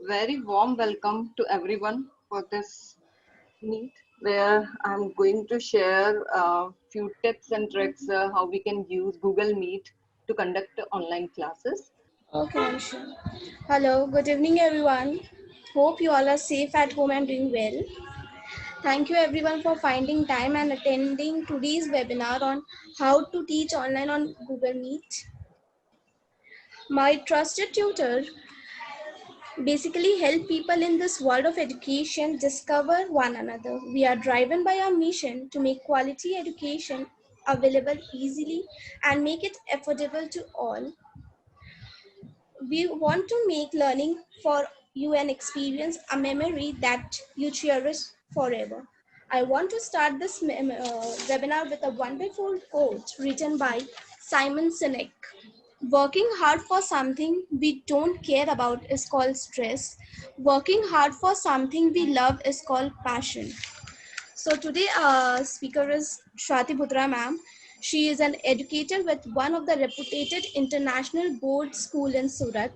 very warm welcome to everyone for this meet where I'm going to share a few tips and tricks how we can use Google Meet to conduct online classes. Okay, Anshu. Hello, good evening, everyone. Hope you all are safe at home and doing well. Thank you, everyone, for finding time and attending today's webinar on how to teach online on Google Meet. My trusted tutor basically help people in this world of education discover one another. We are driven by our mission to make quality education available easily and make it affordable to all. We want to make learning for you an experience, a memory that you cherish forever. I want to start this webinar with a wonderful quote written by Simon Sinek. Working hard for something we don't care about is called stress. Working hard for something we love is called passion. So today our speaker is Shwati Putra ma'am. She is an educator with one of the reputed international board school in Surat.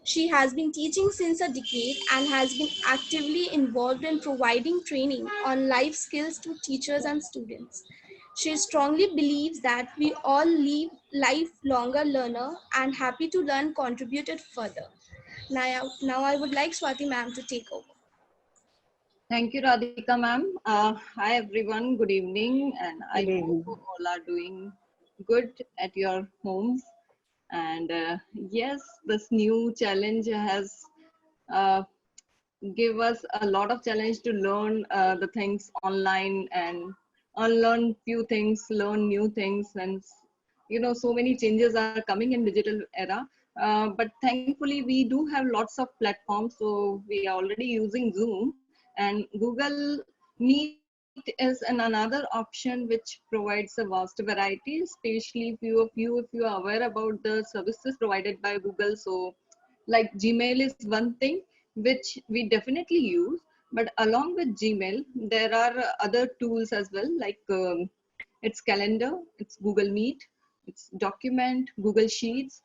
She has been teaching since a decade and has been actively involved in providing training on life skills to teachers and students. She strongly believes that we all live lifelonger learner and happy to learn contributed further. Now I would like Swati ma'am to take over. Thank you, Radhika ma'am. Hi everyone, good evening, and I Good hope evening. you all are doing good at your homes. And yes, this new challenge has uh, give us a lot of challenge to learn the things online and unlearn few things, learn new things, and so many changes are coming in digital era. But thankfully, we do have lots of platforms, so we are already using Zoom and Google Meet is another option which provides a vast variety, especially if you are aware about the services provided by Google. So like Gmail is one thing which we definitely use, but along with Gmail there are other tools as well, like it's calendar, it's Google Meet, it's document, Google Sheets,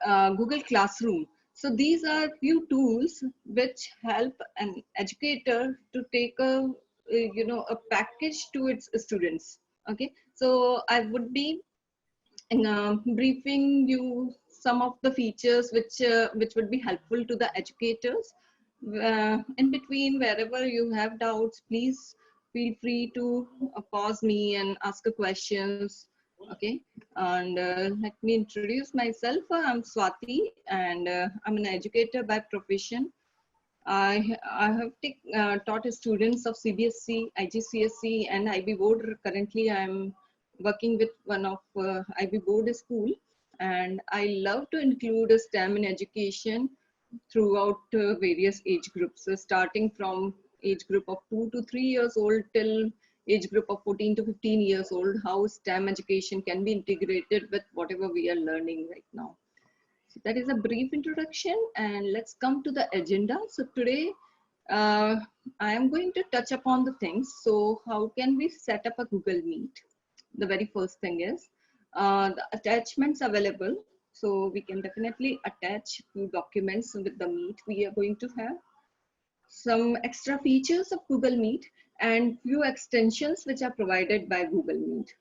Google Classroom. So these are few tools which help an educator to take a package to its students. Okay, so I would be briefing you some of the features which would be helpful to the educators. In between, wherever you have doubts, please feel free to pause me and ask a questions. Okay, and let me introduce myself. I'm Swati, and I'm an educator by profession. I have taught students of CBSC, IGCSE, and IB board. Currently, I'm working with one of IB board school, and I love to include a STEM in education throughout various age groups, so starting from age group of 2 to 3 years old till age group of 14 to 15 years old, how STEM education can be integrated with whatever we are learning right now. So that is a brief introduction, and let's come to the agenda. So today uh, I am going to touch upon the things. So how can we set up a Google Meet? The very first thing is the attachments available. So we can definitely attach few documents with the Meet we are going to have. Some extra features of Google Meet and few extensions which are provided by Google Meet.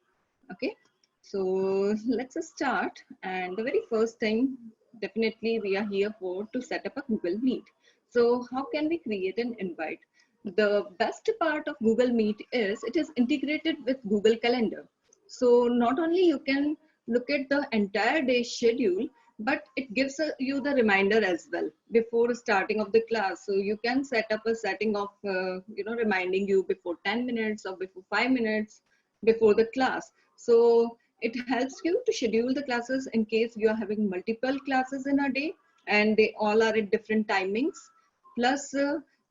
Okay, so let's start. And the very first thing, definitely we are here for to set up a Google Meet. So how can we create an invite? The best part of Google Meet is it is integrated with Google Calendar. So not only you can look at the entire day schedule, but it gives you the reminder as well before starting of the class. So you can set up a setting of reminding you before 10 minutes or before 5 minutes before the class. So it helps you to schedule the classes in case you are having multiple classes in a day and they all are at different timings. Plus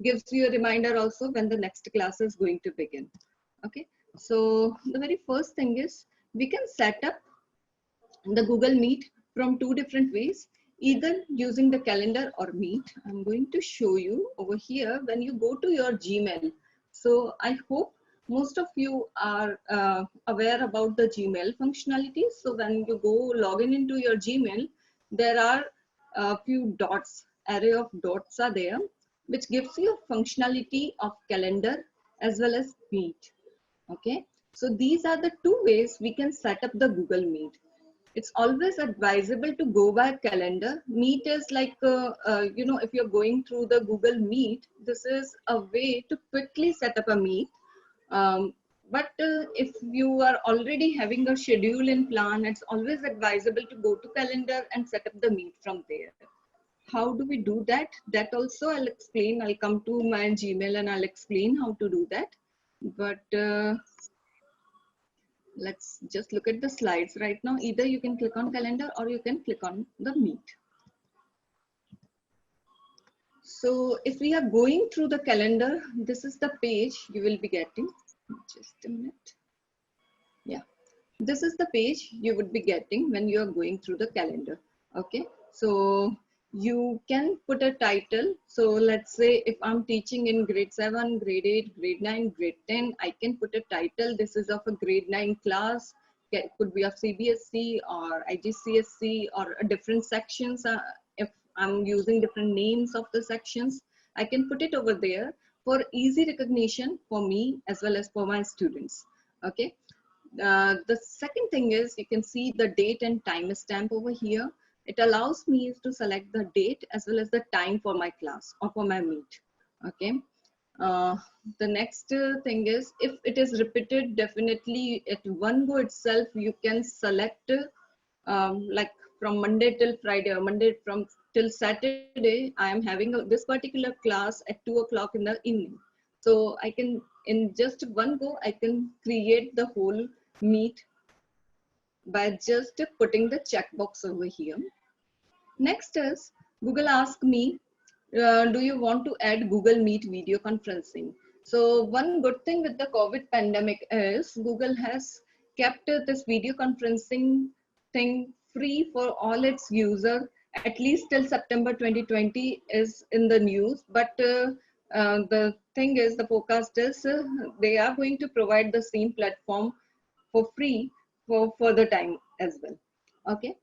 gives you a reminder also when the next class is going to begin. Okay, so the very first thing is we can set up the Google Meet from two different ways, either using the calendar or Meet. I'm going to show you over here when you go to your Gmail. So I hope most of you are aware about the Gmail functionalities. So when you go log in into your Gmail, there are a few dots array of dots are there, which gives you a functionality of calendar as well as Meet. Okay, so these are the two ways we can set up the Google Meet. It's always advisable to go by calendar. Meet is like, if you're going through the Google Meet, this is a way to quickly set up a meet. But if you are already having a schedule in plan, it's always advisable to go to calendar and set up the meet from there. How do we do that? That also I'll explain. I'll come to my Gmail and I'll explain how to do that. But let's just look at the slides right now. Either you can click on calendar or you can click on the meet. So if we are going through the calendar, this is the page you will be getting. Just a minute. Yeah, this is the page you would be getting when you are going through the calendar. Okay, so you can put a title. So let's say if I'm teaching in grade 7, grade 8, grade 9, grade 10, I can put a title. This is of a grade 9 class. It could be of CBSE or IGCSE or a different sections. If I'm using different names of the sections, I can put it over there for easy recognition for me as well as for my students. Okay. The second thing is you can see the date and time stamp over here. It allows me to select the date as well as the time for my class or for my meet. Okay. The next thing is if it is repeated, definitely at one go itself, you can select like from Monday till Friday or Monday from till Saturday, I am having this particular class at 2 o'clock in the evening. So I can, in just one go, I can create the whole meet by just putting the checkbox over here. Next is Google asked me, do you want to add Google Meet video conferencing? So one good thing with the COVID pandemic is Google has kept this video conferencing thing free for all its users, at least till September 2020 is in the news. But the thing is, the forecast is they are going to provide the same platform for free for further time as well. Okay.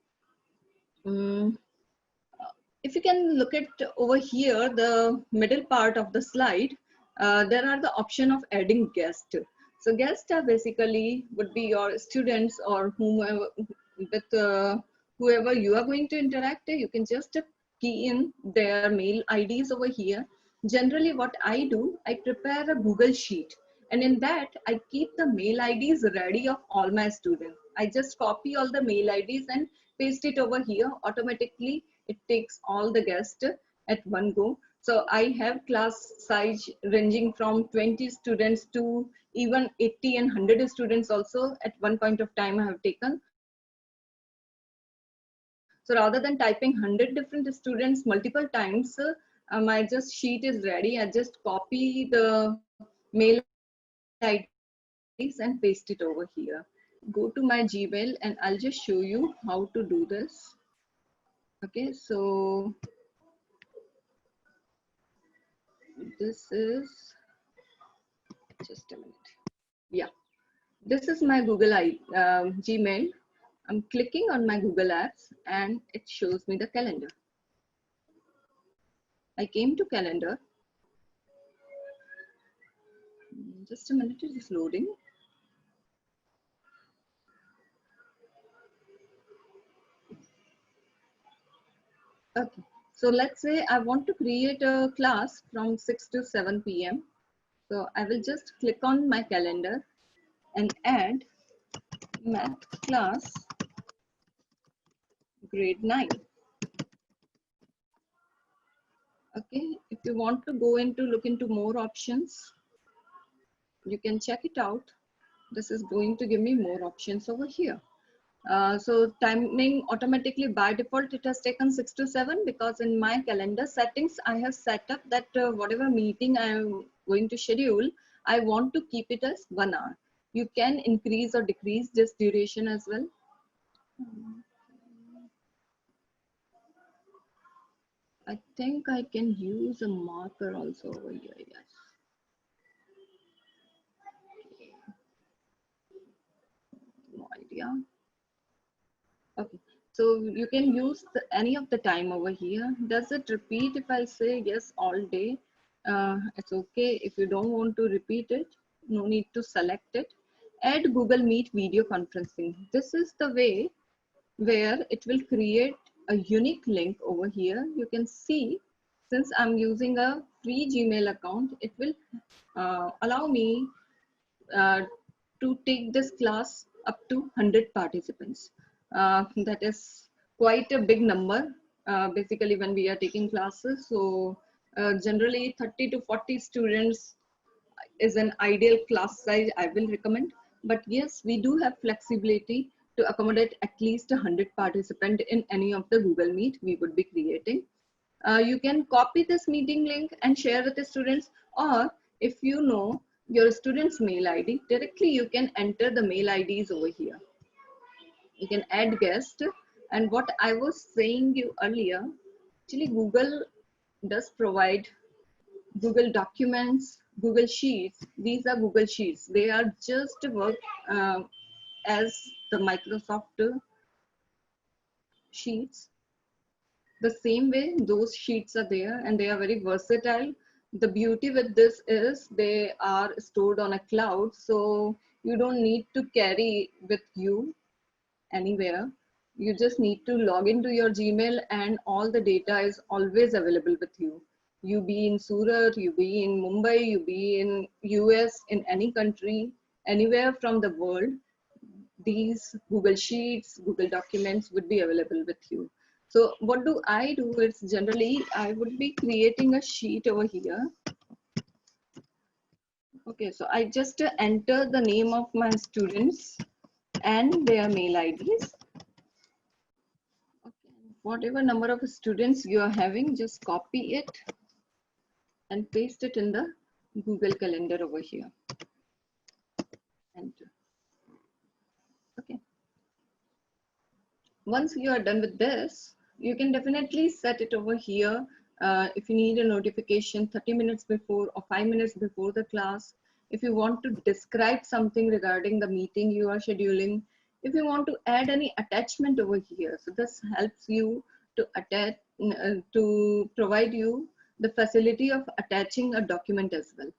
If you can look at over here, the middle part of the slide, there are the option of adding guest. So guests are basically would be your students or whomever with whoever you are going to interact. You can just key in their mail IDs over here. Generally what I do, I prepare a Google Sheet, and in that I keep the mail IDs ready of all my students. I just copy all the mail IDs and paste it over here. Automatically it takes all the guests at one go. So I have class size ranging from 20 students to even 80 and 100 students also at one point of time I have taken. So rather than typing 100 different students multiple times, my just sheet is ready. I just copy the mail IDs and paste it over here. Go to my Gmail and I'll just show you how to do this. Okay, so this is, just a minute. Yeah, this is my Gmail. I'm clicking on my Google Apps and it shows me the calendar. I came to calendar. Just a minute, it is loading. Okay, so let's say I want to create a class from 6 to 7 p.m. So I will just click on my calendar and add math class grade 9. Okay, if you want to go into look into more options, you can check it out. This is going to give me more options over here. So timing automatically by default it has taken 6 to 7 because in my calendar settings I have set up that whatever meeting I am going to schedule, I want to keep it as 1 hour. You can increase or decrease this duration as well. I think I can use a marker also over here. Yes. No idea. Okay. So you can use any of the time over here. Does it repeat if I say yes all day? It's okay. If you don't want to repeat it, no need to select it. Add Google Meet video conferencing. This is the way where it will create a unique link over here. You can see, since I'm using a free Gmail account, it will allow me to take this class up to 100 participants. That is quite a big number, basically, when we are taking classes. So generally 30 to 40 students is an ideal class size I will recommend. But yes, we do have flexibility to accommodate at least 100 participants in any of the Google Meet we would be creating. You can copy this meeting link and share with the students, or if you know your student's mail ID, directly you can enter the mail IDs over here. You can add guest. And what I was saying you earlier, actually Google does provide Google Documents, Google Sheets. These are Google Sheets. They are just work as the Microsoft Sheets. The same way those sheets are there, and they are very versatile. The beauty with this is they are stored on a cloud, so you don't need to carry with you anywhere. You just need to log into your Gmail and all the data is always available with you. You be in Surat, you be in Mumbai, you be in US, in any country, anywhere from the world, these Google Sheets, Google Documents would be available with you. So what do? It's generally, I would be creating a sheet over here. Okay, so I just enter the name of my students and their mail IDs. Okay. Whatever number of students you are having, just copy it and paste it in the Google Calendar over here. Enter. Okay. Once you are done with this, you can definitely set it over here. If you need a notification 30 minutes before or 5 minutes before the class, if you want to describe something regarding the meeting you are scheduling, if you want to add any attachment over here. So this helps you to attach, to provide you the facility of attaching a document as well.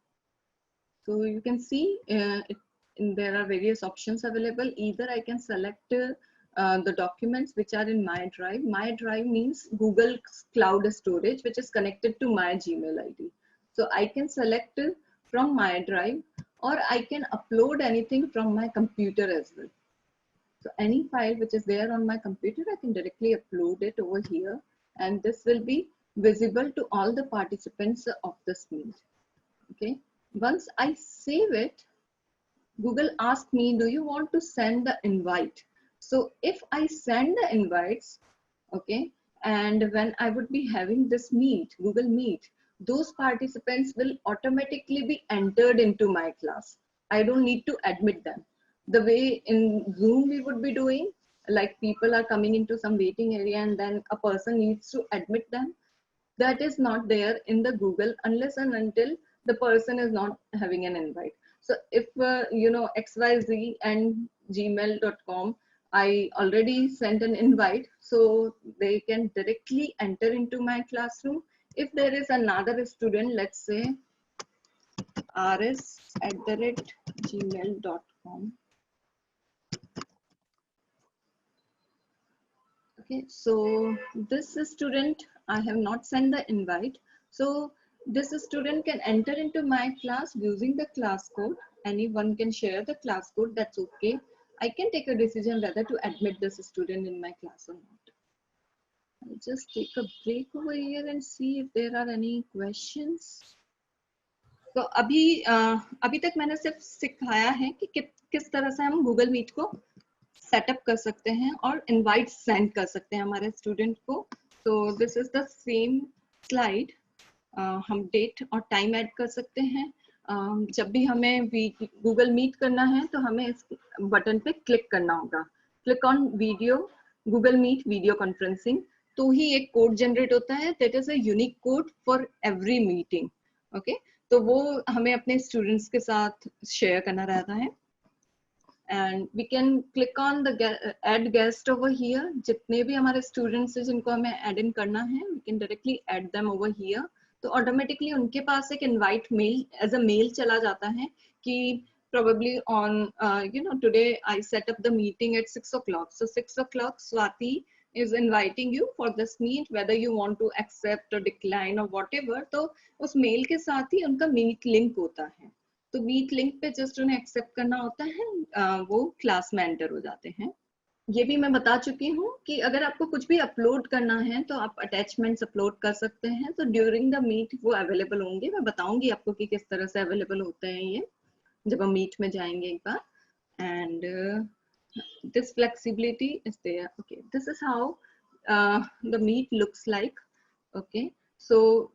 So you can see there are various options available. Either I can select the documents which are in My Drive. My Drive means Google Cloud Storage, which is connected to my Gmail ID. So I can select from My Drive, or I can upload anything from my computer as well. So any file which is there on my computer, I can directly upload it over here, and this will be visible to all the participants of this meet. Okay. Once I save it, Google asks me, do you want to send the invite? So if I send the invites, okay, and when I would be having this meet, Google Meet, those participants will automatically be entered into my class. I don't need to admit them. The way in Zoom we would be doing, like people are coming into some waiting area and then a person needs to admit them. That is not there in the Google unless and until the person is not having an invite. So if you know, XYZ and gmail.com, I already sent an invite, so they can directly enter into my classroom. If there is another student, let's say rs@gmail.com. Okay, so this student, I have not sent the invite. So this student can enter into my class using the class code. Anyone can share the class code, that's okay. I can take a decision whether to admit this student in my class or not. I'll just take a break over here and see if there are any questions. तो अभी तक मैंने सिर्फ सिखाया है कि किस तरह से हम गूगल मीट को सेटअप कर सकते हैं और इनवाइट सेंड कर सकते हैं हमारे स्टूडेंट को. तो this is the same slide. हम डेट और टाइम ऐड कर सकते हैं. जब भी हमें गूगल मीट करना है तो हमें इस बटन पे क्लिक करना होगा. Click on video, Google Meet video conferencing, तो ही एक कोड जनरेट होता है. That is a unique code for every meeting. Okay, तो वो हमें अपने स्टूडेंट्स के साथ शेयर करना रहता है. and we can click on the add guest over here. जितने भी हमारे students हैं जिनको हमें add in करना है, we can directly add them over here. तो automatically उनके पास एक invite mail as a mail चला जाता है कि probably on today I set up the meeting at 6 o'clock. So 6 o'clock Swati is inviting you for this meet, whether you want to accept or decline or whatever. तो उस mail के साथ ही उनका meet link होता है. तो meet link पे just उन्हें एक्सेप्ट करना होता है, वो क्लास में एंटर हो जाते हैं. ये भी मैं बता चुकी हूँ कि अगर आपको कुछ भी अपलोड करना है तो आप अटैचमेंट्स अपलोड कर सकते हैं. तो ड्यूरिंग द मीट वो अवेलेबल होंगे. मैं बताऊंगी आपको कि किस तरह से अवेलेबल होते हैं ये जब हम मीट में जाएंगे एक बार. And this flexibility is there. Okay, this is how the meet looks like. Okay, so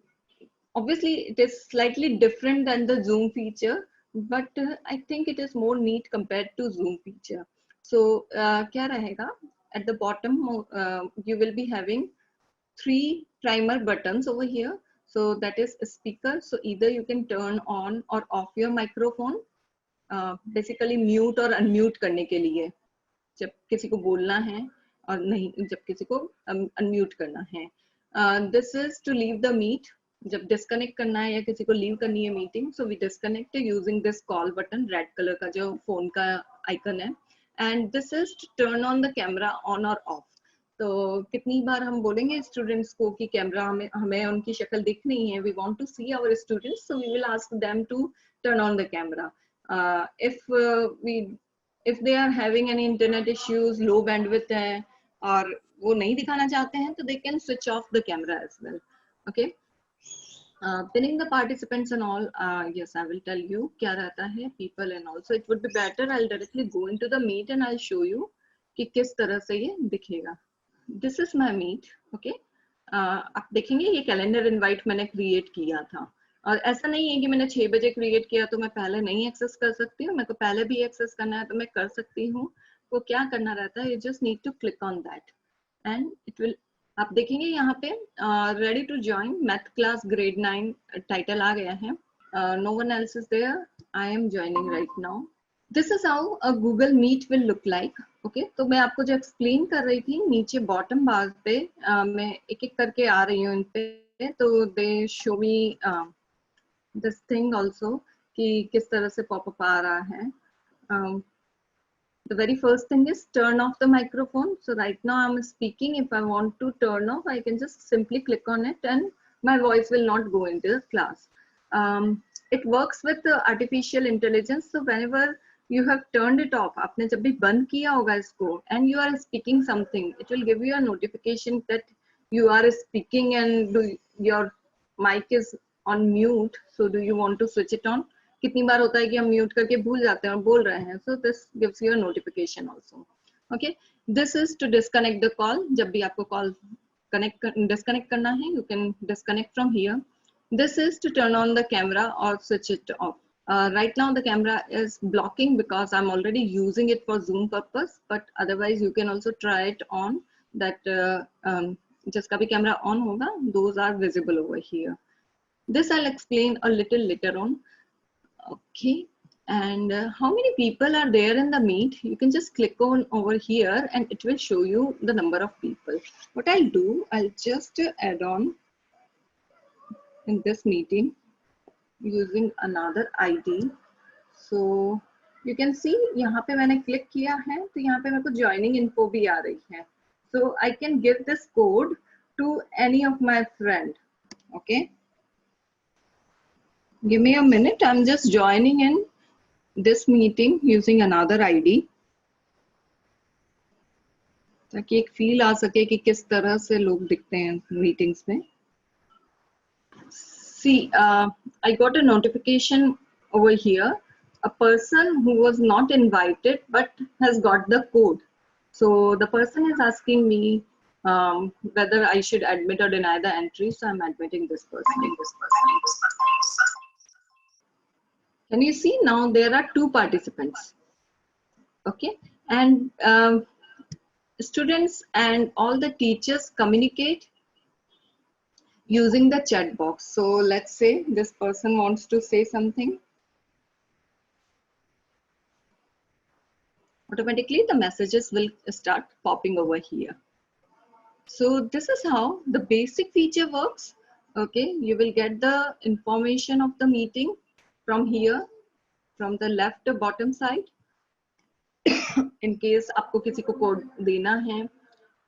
obviously it is slightly different than the Zoom feature, but I think it is more neat compared to Zoom feature. So kya rahega, at the bottom you will be having 3 primer buttons over here. So that is a speaker. So either you can turn on or off your microphone, basically mute or unmute करने के लिए, जब किसी को बोलना है और नहीं जब किसी को unmute करना है. This is to leave the meet. जब डिस्कनेक्ट करना है या किसी को लीव करनी है meeting, so we disconnect using this call button, red colour का जो फोन का आइकन है. And this is to turn on the camera on और ऑफ. तो कितनी बार हम बोलेंगे स्टूडेंट्स को कि कैमरा हमें उनकी शक्ल दिखनी है, we want to see our students, so we will ask them to turn on the camera. If they are having any internet issues, low bandwidth है और वो नहीं दिखाना चाहते हैं, तो they can switch off the camera as well. Okay, pinning the participants and all, yes, I will tell you क्या रहता है people and all. So it would be better I'll directly go into the meet and I'll show you कि किस तरह से ये दिखेगा. This is my meet. Okay, आप देखेंगे ये कैलेंडर इनवाइट मैंने क्रिएट किया था, और ऐसा नहीं है कि मैंने 6 बजे क्रिएट किया तो मैं पहले नहीं एक्सेस कर सकती हूँ. मेरे को पहले भी एक्सेस करना है तो मैं कर सकती हूँ. वो क्या करना रहता है, you just need to click on that and it will, आप देखेंगे यहाँ पे ready to join math class grade 9 title आ गया है. No one else is there, I am joining right now. This is how a Google Meet will look like. Okay, तो मैं आपको जो एक्सप्लेन कर रही थी नीचे बॉटम बार पे मैं एक एक करके आ रही हूँ इन पे, तो दे show me this thing also कि किस तरह से पॉपअप आ रहा है. The very first thing is turn off the microphone. So right now I'm speaking. If I want to turn off, I can just simply click on it and my voice will not go into the class. It works with artificial intelligence. So whenever you have turned it off, आपने जब भी बंद किया होगा इसको, and you are speaking something, it will give you a notification that you are speaking and your mic is on mute. So do you want to switch it on? कितनी बार होता है कि हम म्यूट करके भूल जाते हैं और बोल रहे हैं. So this gives you a notification also. Okay, this is to disconnect the call. जब भी आपको कॉल डिस्कनेक्ट करना है, you can disconnect from here. This is to turn on the camera और switch it off. Right now the camera is blocking because I'm already using it for Zoom purpose, but otherwise you can also try it on that. जिसका भी camera on होगा, those are visible over here. This I'll explain a little later on. Okay, and how many people are there in the meet? You can just click on over here and it will show you the number of people. What I'll do, I'll just add on in this meeting using another ID. So you can see यहाँ पे मैंने click किया है तो यहाँ पे मेरे को joining info भी आ रही है. So I can give this code to any of my friend. Okay, give me a minute. I'm just joining in this meeting using another ID, ताकि एक फील आ सके कि किस तरह से लोग दिखते हैं मीटिंग्स में. See, I got a notification over here. A person who was not invited but has got the code. So the person is asking me whether I should admit or deny the entry. So I'm admitting this person. Can you see now there are 2 participants? Okay, and students and all the teachers communicate using the chat box. So let's say this person wants to say something. automatically the messages will start popping over here. So this is how the basic feature works. Okay, you will get the information of the meeting from here, from the left bottom side. In case आपको किसी को code देना है,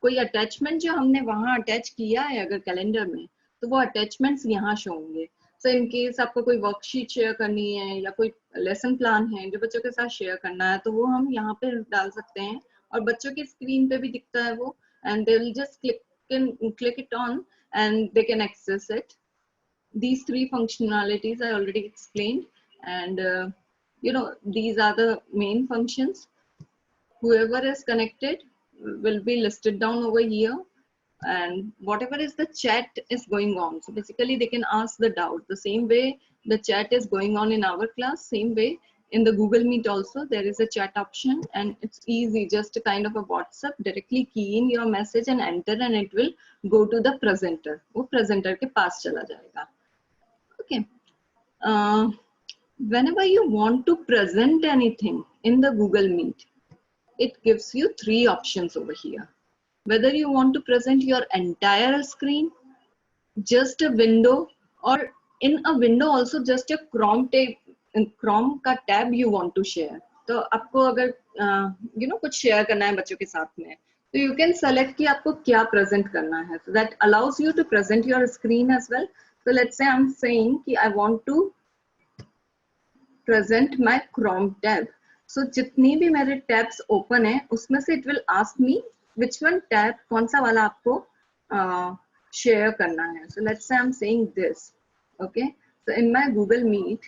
कोई attachment जो हमने वहां attach किया है अगर कैलेंडर में, तो वो अटैचमेंट्स यहाँ शो होंगे. सो इन केस आपको कोई वर्कशीट शेयर करनी है या कोई लेसन प्लान है जो बच्चों के साथ शेयर करना है, तो वो हम यहाँ पे डाल सकते हैं और बच्चों की स्क्रीन पे भी दिखता है वो, and they will just click it on and they can access it. These three functionalities I already explained, and you know, these are the main functions. Whoever is connected will be listed down over here, and whatever is the chat is going on, so basically they can ask the doubt the same way the chat is going on in our class. Same way in the Google Meet also there is a chat option, and it's easy, just a kind of a WhatsApp, directly key in your message and enter, and it will go to the presenter. वो presenter के पास चला जाएगा. Okay. Whenever you want to present anything in the Google Meet, it gives you three options over here. Whether you want to present your entire screen, just a window, or in a window also just a Chrome का tab you want to share. तो आपको अगर you know कुछ share करना है बच्चों के साथ में, तो you can select कि आपको क्या present करना है. So that allows you to present your screen as well. So let's say I'm saying कि I want to present my Chrome tab. So जितनी भी मेरे tabs open है उसमें से it will ask me which one tab, कौन सा वाला आपको share करना है. So let's say I'm saying this. Okay. So in my Google Meet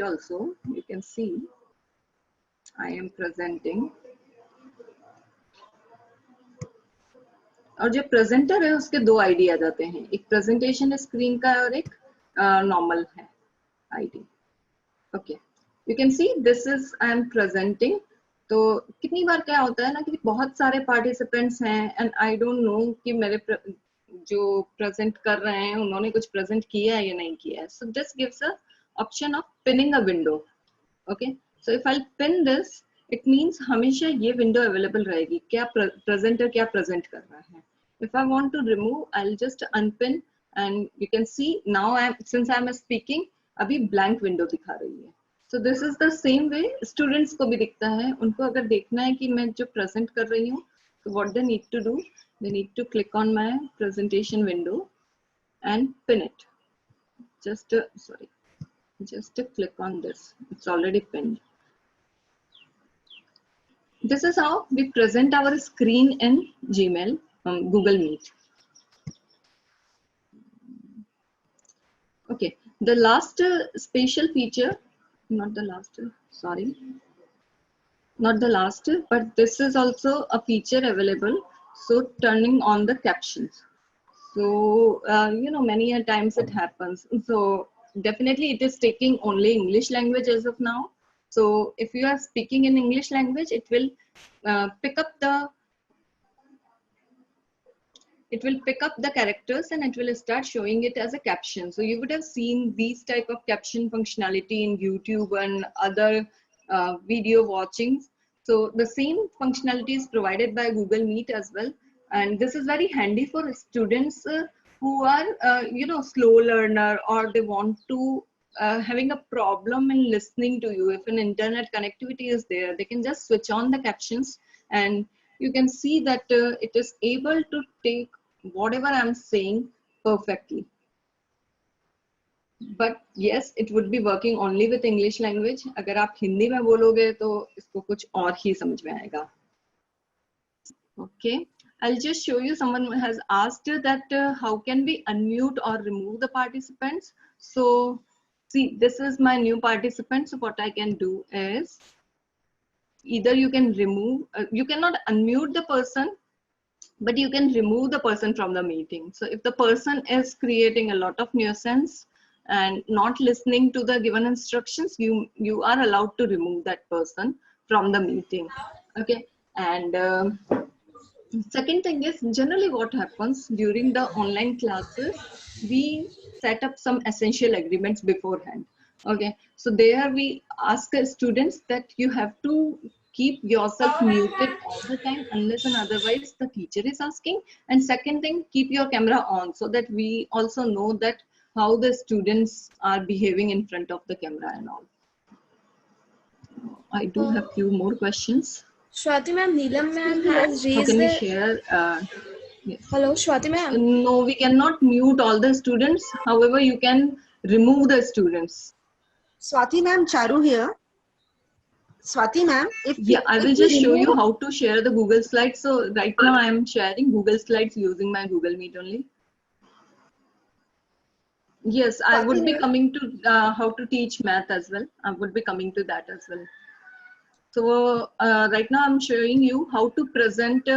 also you can see I am presenting. और जो प्रेजेंटर है उसके दो आईडी आ जाते हैं, एक प्रेजेंटेशन स्क्रीन का और एक नॉर्मल है ID. Okay, you can see this is I am presenting. तो कितनी बार क्या होता है ना कि बहुत सारे पार्टिसिपेंट्स हैं एंड आई डोंट नो कि मेरे जो प्रेजेंट कर रहे हैं उन्होंने कुछ प्रेजेंट किया है या नहीं किया है. सो this gives a option of pinning a window. Okay, so if I pin this, it means हमेशा ये विंडो अवेलेबल रहेगी, क्या प्रेजेंटर क्या प्रेजेंट कर रहा है. If I want to remove, I'll just unpin, and you can see now since I'm speaking, अभी blank window दिखा रही है. So this is the same way students को भी दिखता है. उनको अगर देखना है कि मैं जो present कर रही हूँ, so what they need to do, they need to click on my presentation window and pin it. Just click on this. It's already pinned. This is how we present our screen in Gmail. Google Meet. Okay, the last special feature, not the last, but this is also a feature available. So turning on the captions. So, you know, many a times it happens. So definitely it is taking only English language as of now. So if you are speaking in English language, it will pick up the characters and it will start showing it as a caption. So you would have seen these type of caption functionality in YouTube and other video watchings. So the same functionality is provided by Google Meet as well. And this is very handy for students who are, you know, slow learner, or they want to having a problem in listening to you. If an internet connectivity is there, they can just switch on the captions and you can see that it is able to take whatever I'm saying perfectly. But yes, it would be working only with English language. अगर आप हिंदी में बोलोगे तो इसको कुछ और ही समझ में आएगा. Okay, I'll just show you. Someone has asked that how can we unmute or remove the participants. So see, this is my new participant. So what I can do is either you can remove, you cannot unmute the person, but you can remove the person from the meeting. So if the person is creating a lot of nuisance and not listening to the given instructions, you are allowed to remove that person from the meeting. Okay, and second thing is, generally what happens during the online classes, we set up some essential agreements beforehand. Okay, so there we ask students that you have to keep yourself muted all the time unless and otherwise the teacher is asking. And second thing, keep your camera on so that we also know that how the students are behaving in front of the camera and all. I do have few more questions. Swati ma'am, Neelam ma'am has How raised can we the. share? Yes. Hello, Swati ma'am. No, we cannot mute all the students. However, you can remove the students. Swati ma'am, Charu here. Swati ma'am, Yeah, I will if just we show you remove, how to share the Google Slides. So right now I am sharing Google Slides using my Google Meet only. Yes, I would be coming to how to teach math as well. I would be coming to that as well. So right now I'm showing you how to present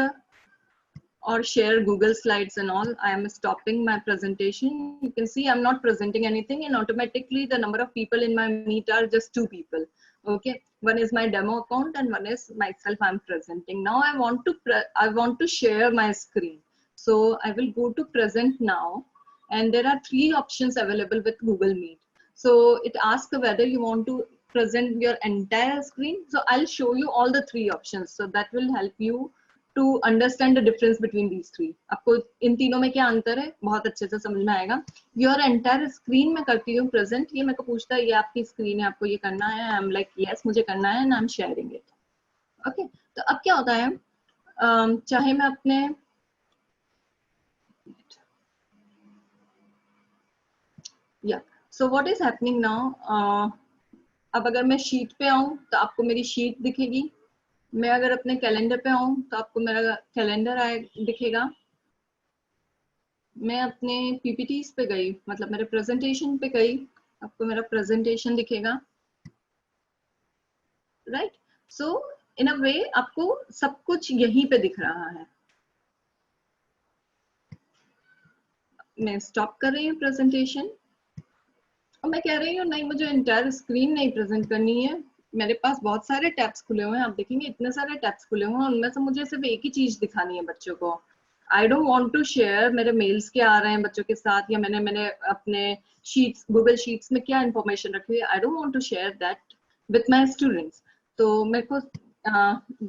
or share Google Slides and all. I am stopping my presentation. You can see I'm not presenting anything, and automatically the number of people in my meet are just 2 people. Okay, one is my demo account and one is myself. I'm presenting. Now I want to share my screen. So I will go to present now, and there are 3 options available with Google Meet. So it asks whether you want to present your entire screen. So I'll show you all the 3 options. So that will help you to understand the difference between these three. आपको इन तीनों में क्या अंतर है बहुत अच्छे से समझ में आएगा. Your entire screen में करती हूँ present. ये मेरे को पूछता है ये आपकी screen है, आपको ये करना है. I'm like yes, मुझे करना है and I'm sharing it. Okay, तो अब क्या होता है, चाहे मैं अपने so what is happening now, अब अगर मैं शीट पे आऊँ तो आपको मेरी शीट दिखेगी. मैं अगर अपने कैलेंडर पे आऊँ तो आपको मेरा कैलेंडर दिखेगा. मैं अपने पीपीटीज पे गई, मतलब मेरे प्रेजेंटेशन पे गई, आपको मेरा प्रेजेंटेशन दिखेगा. राइट, सो इन अ वे आपको सब कुछ यहीं पे दिख रहा है. मैं स्टॉप कर रही हूँ प्रेजेंटेशन और मैं कह रही हूँ नहीं, मुझे एंटायर स्क्रीन नहीं प्रेजेंट करनी है. मेरे पास बहुत सारे टैब्स खुले हुए हैं, आप देखेंगे इतने सारे टैब्स खुले हुए हैं, उनमें से मुझे सिर्फ एक ही चीज दिखानी है बच्चों को. I don't want to share मेरे मेल्स क्या आ रहे हैं बच्चों के साथ, या मैंने अपने शीट्स गूगल शीट्स में क्या इंफॉर्मेशन रखी है. I don't want to share that with my students. तो मेरे को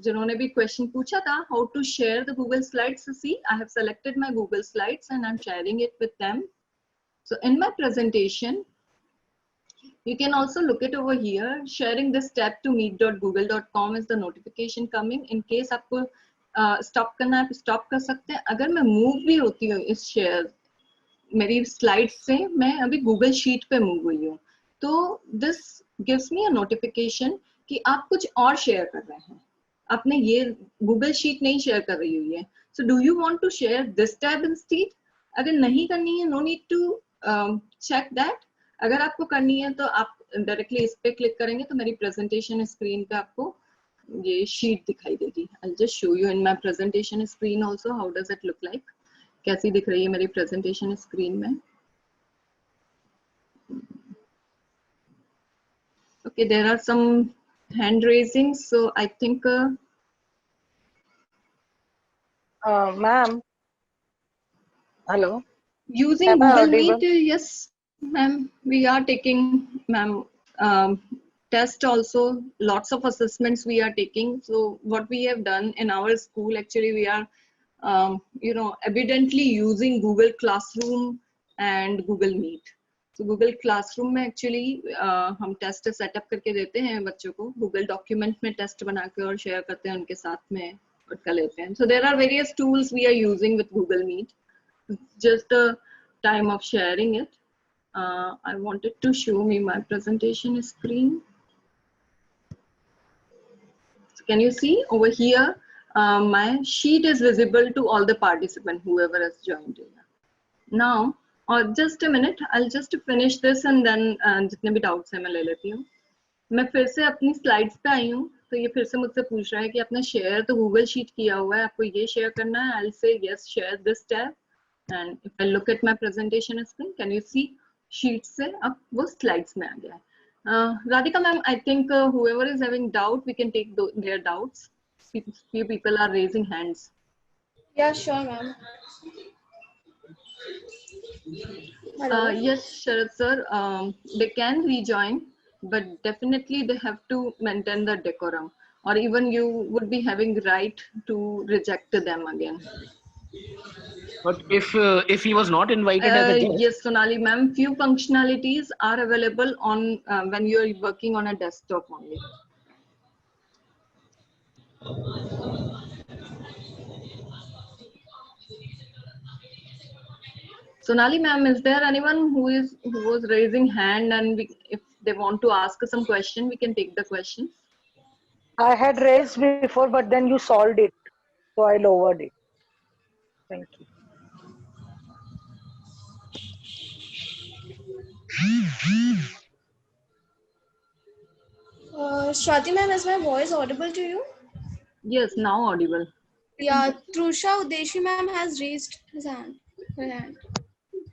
जिन्होंने भी क्वेश्चन पूछा था how to share the Google slides, see I have selected my Google slides and I am sharing it with them. So in my presentation, you can also look it over here. Sharing this tab to meet.google.com is the notification coming. In case आपको stop करना है, stop कर सकते हैं. अगर मैं move भी होती हूँ इस share मेरी slides से, मैं अभी Google Sheet पे move हुई हूँ, तो this gives me a notification कि आप कुछ और share कर रहे हैं. आपने ये Google Sheet नहीं share कर रही हुई है. So do you want to share this tab instead? अगर नहीं करनी है, no need to check that. अगर आपको करनी है तो आप डायरेक्टली इस पे क्लिक करेंगे तो मेरी प्रेजेंटेशन स्क्रीन पे आपको ये शीट दिखाई देगी. I'll just show you in my presentation screen also how does it look like. कैसी दिख रही है मेरी प्रेजेंटेशन स्क्रीन में. Okay, there are some hand raisings, so I think ma'am, hello, using Google Meet, yes ma'am, we are taking ma'am test also, lots of assessments we are taking. So what we have done in our school, actually we are evidently using Google Classroom and Google Meet. So Google Classroom में actually हम test setup करके देते हैं बच्चों को, Google document में test बना के और शेयर करते हैं उनके साथ में कर लेते हैं. So there are various tools we are using with Google Meet. Just the time of sharing it. I wanted to show me my presentation screen. So can you see over here, my sheet is visible to all the participants, whoever has joined here. Now, just a minute, I'll just finish this and then जितने भी doubts हैं मैं ले लेती हूँ. मैं फिर से अपनी slides पे आई हूँ, तो ये फिर से मुझसे पूछ रहा है कि आपने share तो Google Sheet किया हुआ है, आपको ये share करना है. I'll say yes, share this tab. And if I look at my presentation screen, can you see sheets से अब वो slides में आ गया है. Radhika ma'am, I think whoever is having doubt, we can take their doubts. Few people are raising hands. Yeah, sure, ma'am. Hello. Yes, Sharad sir, they can rejoin, but definitely they have to maintain the decorum, or even you would be having right to reject them again. But if he was not invited as a guest, Yes, Sonali ma'am, few functionalities are available on when you are working on a desktop only. Sonali ma'am, is there anyone who was raising hand, and if they want to ask some question, we can take the question. I had raised before, but then you solved it, so I lowered it. Thank you. Swati ma'am, is my voice audible to you? Yes, now audible. Yeah, Trusha Udeshi ma'am has raised his hand. Her hand.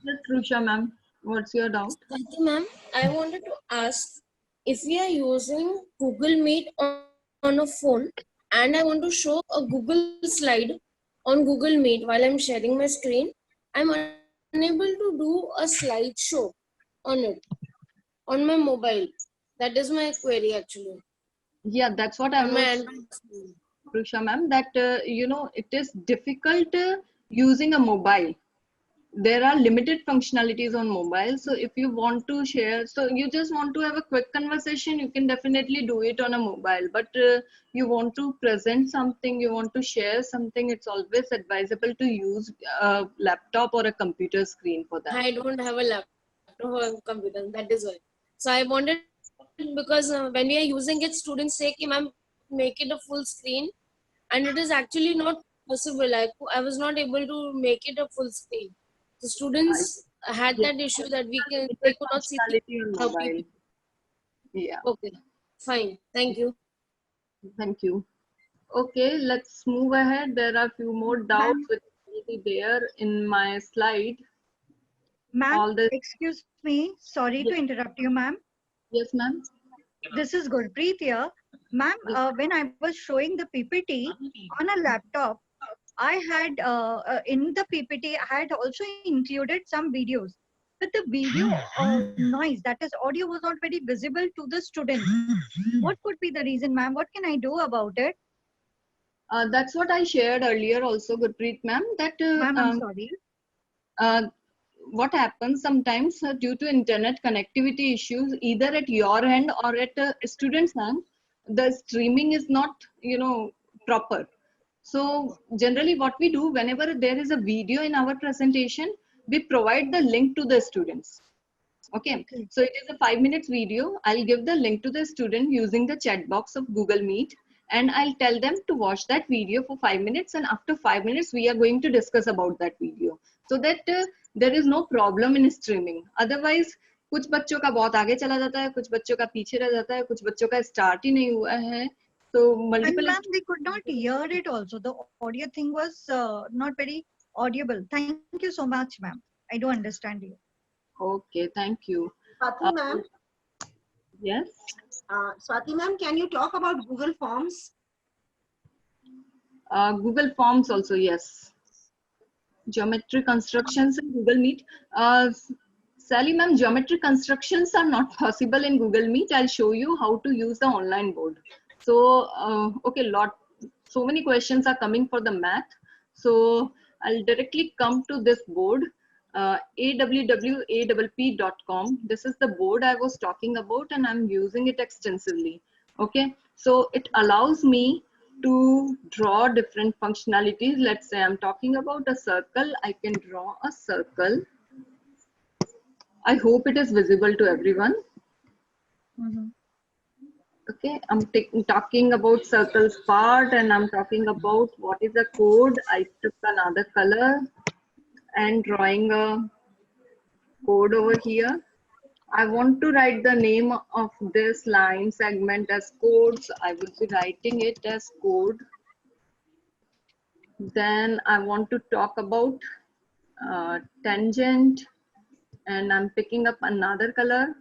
Yes, Trusha ma'am, what's your doubt? Swati ma'am, I wanted to ask if we are using Google Meet on a phone and I want to show a Google slide on Google Meet while I'm sharing my screen, I'm unable to do a slideshow on it on my mobile. That is my query actually Yeah, that's what I on my was, Android screen. Prusha ma'am, that it is difficult using a mobile. There are limited functionalities on mobile. So if you want to share, so you just want to have a quick conversation, you can definitely do it on a mobile. But you want to present something, you want to share something, it's always advisable to use a laptop or a computer screen for that. I don't have a laptop or a computer. That is why. So I wanted because when we are using it, students say, "Ki, ma'am, make it a full screen," and it is actually not possible. I was not able to make it a full screen. The I, students had yes, that issue that limited they could not see the functionality on mobile. PPT. Yeah, Okay, fine. Thank you. thank you. Okay, let's move ahead. There are few more doubts Ma'am, which will be there in my slide. ma'am, All this, excuse me. Sorry to yes, interrupt you, ma'am. yes, ma'am. This is Gurpreet here. Ma'am, Yes, when I was showing the PPT on a laptop, I had in the PPT, I had also included some videos. But the video noise, that is audio, was not very visible to the students. What could be the reason, ma'am? What can I do about it? that's what I shared earlier also, Gurpreet ma'am, that Ma'am, I'm sorry. uh, what happens sometimes due to internet connectivity issues, either at your end or at a student's end, the streaming is not, proper. So generally what we do whenever there is a video in our presentation, we provide the link to the students. Okay, Okay. so it is a 5 minutes video. I'll give the link to the student using the chat box of Google Meet, and I'll tell them to watch that video for 5 minutes. And after 5 minutes, we are going to discuss about that video, so that there is no problem in streaming. Otherwise, कुछ बच्चों का बहुत आगे चला जाता है, कुछ बच्चों का पीछे रह जाता है, कुछ बच्चों का स्टार्ट ही नहीं हुआ है. So And multiple. ma'am, they could not hear it also. The audio thing was not very audible. Thank you so much, ma'am. I do understand you. Okay, thank you. Swati ma'am, Yes. Swati ma'am, can you talk about Google Forms? Google Forms also, yes. Geometry constructions in Google Meet. Sally ma'am, geometry constructions are not possible in Google Meet. I'll show you how to use the online board. So, okay, so many questions are coming for the math. So I'll directly come to this board, awwapp.com. This is the board I was talking about, and I'm using it extensively. Okay, so it allows me to draw different functionalities. Let's say I'm talking about a circle. I can draw a circle. I hope it is visible to everyone. Okay, I'm talking about circles part, and I'm talking about what is the code. I took another color and drawing a code over here. I want to write the name of this line segment as code, so I will be writing it as code. Then I want to talk about tangent, and I'm picking up another color,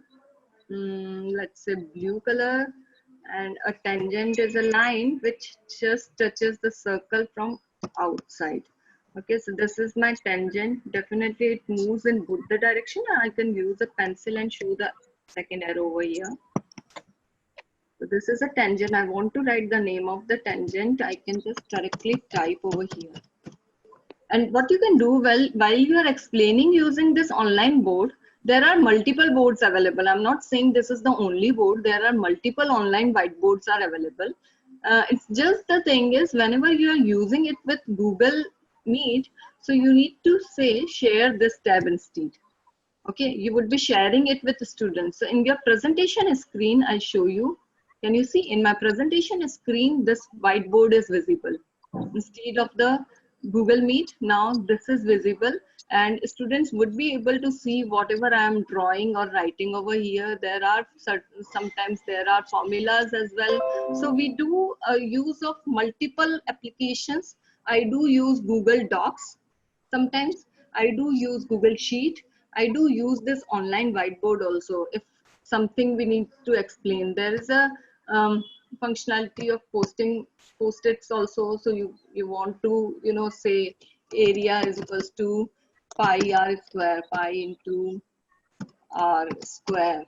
let's say blue color, and a tangent is a line which just touches the circle from outside. Okay, so this is my tangent. Definitely it moves in both the direction. I can use a pencil and show the second arrow over here. So this is a tangent. I want to write the name of the tangent. I can just directly type over here. And what you can do, well, while you are explaining using this online board, there are multiple boards available. I'm not saying this is the only board. There are multiple online whiteboards are available. It's just the thing is, whenever you are using it with Google Meet, so you need to say share this tab instead. Okay, you would be sharing it with the students. So in your presentation screen, I'll show you. Can you see in my presentation screen, this whiteboard is visible instead of the Google Meet. Now this is visible and students would be able to see whatever I am drawing or writing over here. There are certain, sometimes there are formulas as well. So we do a use of multiple applications. I do use Google Docs. Sometimes I do use Google Sheet. I do use this online whiteboard also. If something we need to explain, there is a functionality of posting post-its also. So you want to, you know, say area is equals to pi r square, pi into r square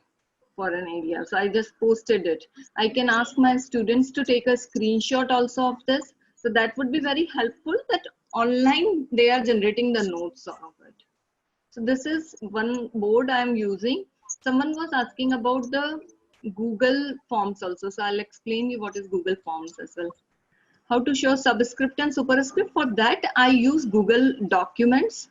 for an area. So I just posted it. I can ask my students to take a screenshot also of this. So that would be very helpful that online they are generating the notes of it. So this is one board I am using. Someone was asking about the Google Forms also. So I'll explain you what is Google Forms as well. How to show subscript and superscript. For that, I use Google Documents.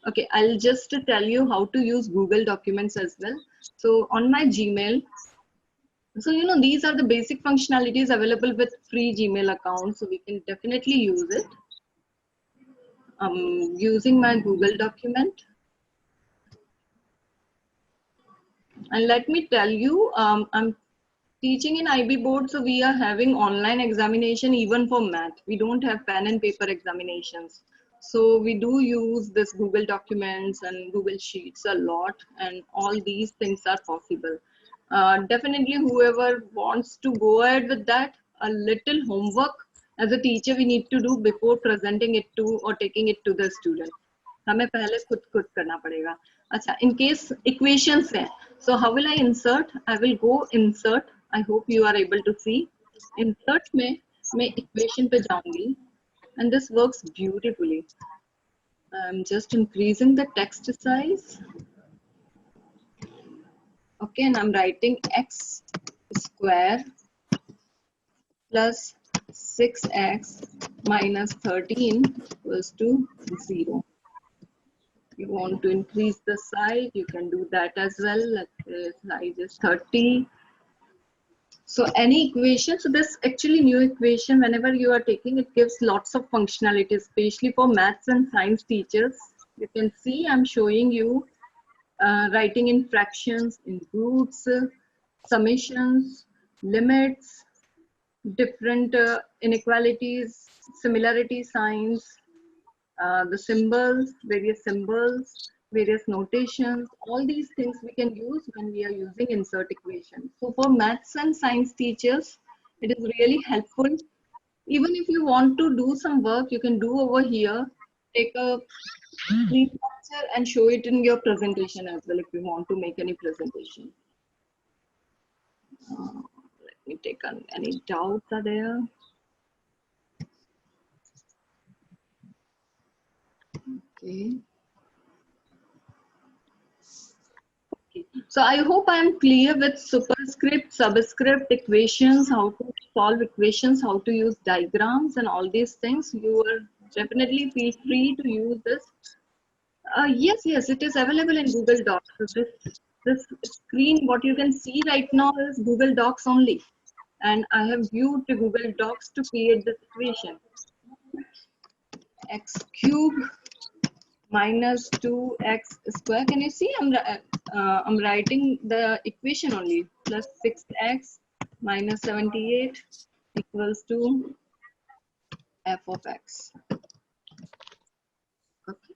Okay, I'll just tell you how to use Google Documents as well. So on my Gmail, so you know, these are the basic functionalities available with free Gmail account. So we can definitely use it. Using my Google document. And let me tell you, I'm teaching in IB board, so we are having online examination even for math. We don't have pen and paper examinations. So we do use this Google Documents and Google Sheets a lot, and all these things are possible. Definitely whoever wants to go ahead with that, a little homework as a teacher we need to do before presenting it to or taking it to the student. हमें पहले खुद करना पड़ेगा. अच्छा, in case equations है, so how will I insert? I will go insert. I hope you are able to see. Insert में मैं equation पे जाऊंगी, and this works beautifully. I'm just increasing the text size. Okay, and I'm writing x square plus 6x minus 13 equals to 0. You want to increase the size, you can do that as well. Let's size is 30. So any equation, so this actually new equation, whenever you are taking, it gives lots of functionality, especially for maths and science teachers. You can see I'm showing you writing in fractions, in roots, summations, limits, different inequalities, similarity signs, the symbols, various notations, all these things we can use when we are using insert equations. So for maths and science teachers, it is really helpful. Even if you want to do some work, you can do over here, take a screen capture and show it in your presentation as well if you want to make any presentation. Let me take on any doubts are there. Okay. So I hope I'm clear with superscript, subscript, equations, how to solve equations, how to use diagrams and all these things. You will definitely feel free to use this. Yes, it is available in Google Docs. So this screen, what you can see right now is Google Docs only. And I have viewed the Google Docs to create this equation. X cube minus 2x square. Can you see? I'm writing the equation only. Plus 6x minus 78 equals to f of x. Okay.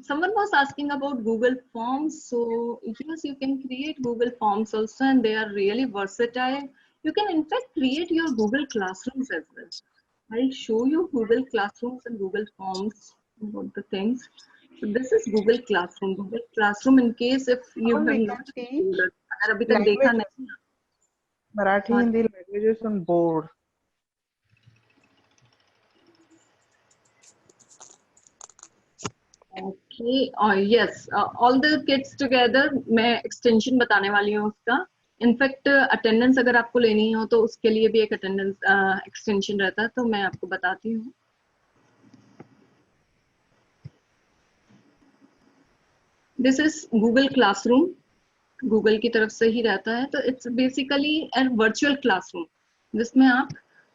Someone was asking about Google Forms. So yes, you can create Google Forms also, and they are really versatile. You can in fact create your Google Classrooms as well. I'll show you Google Classrooms and Google Forms about the things. So this is Google Classroom. Google Classroom, in case if you Now have we not can see अगर अभी तक देखा language, नहीं, Marathi, Hindi languages on board. Okay, yes, all the kids together मैं extension बताने वाली हूँ उसका. इनफैक्ट अटेंडेंस अगर आपको लेनी हो तो उसके लिए भी एक अटेंडेंस एक्सटेंशन रहता है, तो मैं आपको बताती हूँ. This is Google classroom. Google की तरफ से ही रहता है, तो it's basically an virtual classroom जिसमें आप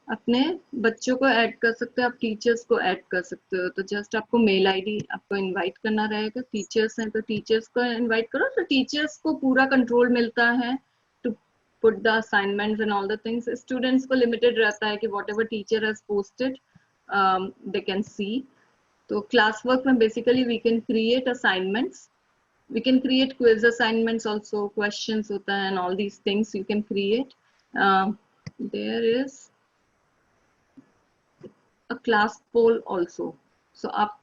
अपने बच्चों को ऐड कर सकते हो, आप टीचर्स को ऐड कर सकते हो. तो जस्ट आपको मेल आईडी आपको इनवाइट करना रहेगा. टीचर्स हैं तो टीचर्स को इनवाइट करो, तो टीचर्स को पूरा कंट्रोल मिलता है to put the assignments and all the things. Students को लिमिटेड रहता है कि whatever teacher has posted they can see. तो क्लास वर्क में basically we can create assignments, we can create quiz assignments also, questions hota hai, and all these things you can create. There is a class poll also. So आप